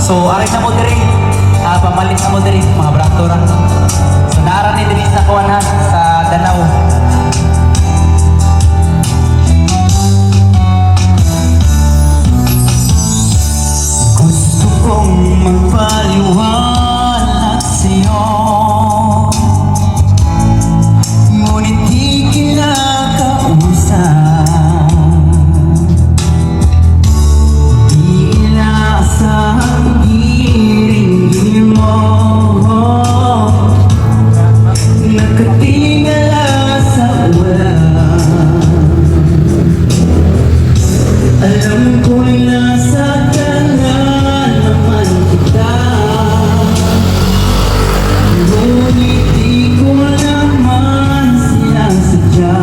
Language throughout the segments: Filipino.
So, aray na mo diri. Pamalit na mo diri, mga braktora. So, naara ni diri sa kuwanan sa Danau. Gusto kong magpaliwanag sa'yo, ngunit di kinakausap. Di inaasahang giring-giring mo, nakatingala sa ulan. Alam ko'y nasa kanan naman kita, ngunit di ko naman sinasadya.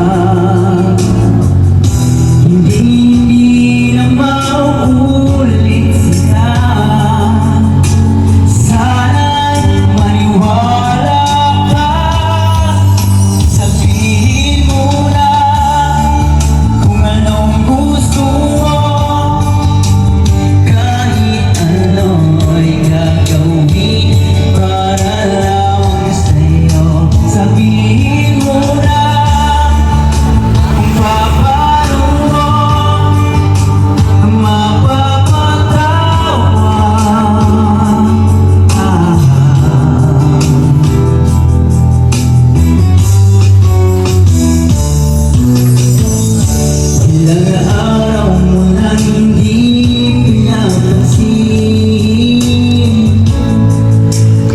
Hindi na mauulit sila. Sana'y maniwala ka, sabihin mo na kung anong gusto mo. Kahit ano'y gagawin para lang sa'yo. Sabihin mo na kung paano mo ilang araw mo nang hindi pinapansin,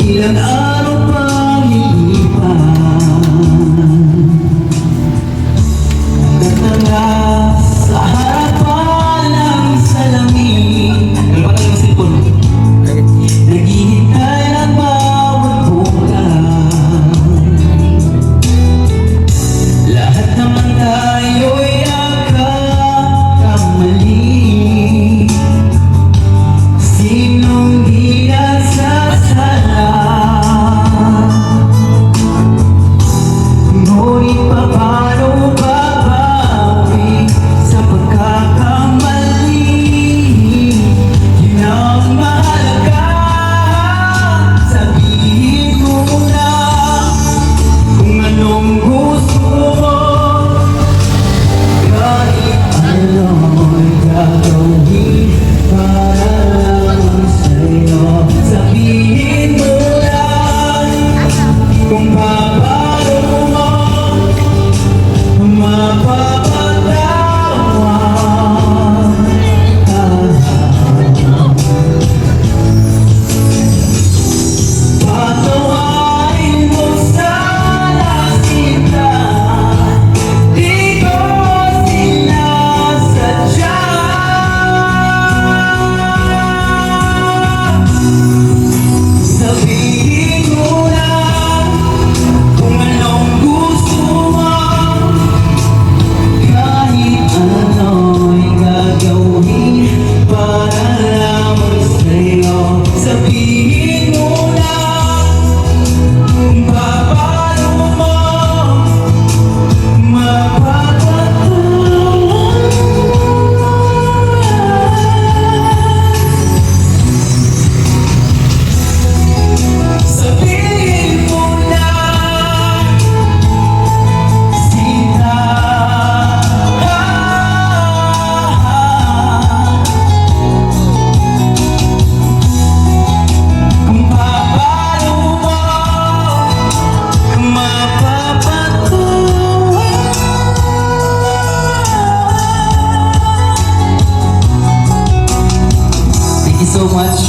ilang araw pang lilipan, natanga sa harapan ng salamin. Kalpatan yung silpon. Naghihintay ng bawat bulan. Lahat naman tayo'y nagkakamali. Sinong di nagsasala? Ngunit paano babawi sa pagkakamali? Yun ang mahalaga. Sabihin mo na kung anong gusto mo. Kahit ano'y gagawin para lang sa'yo. Sabihin mo lang kung paano mo mapapatawad. Patawarin mo sana sila, di ko sinasadya. Sabihin mo lang kung anong gusto mo. Kahit ano'y gagawin para lang sa'yo. Sabihin mo lang kung paano mo sabihin mo lang sila. Kung paano mo mapapatuloy. Thank you so much.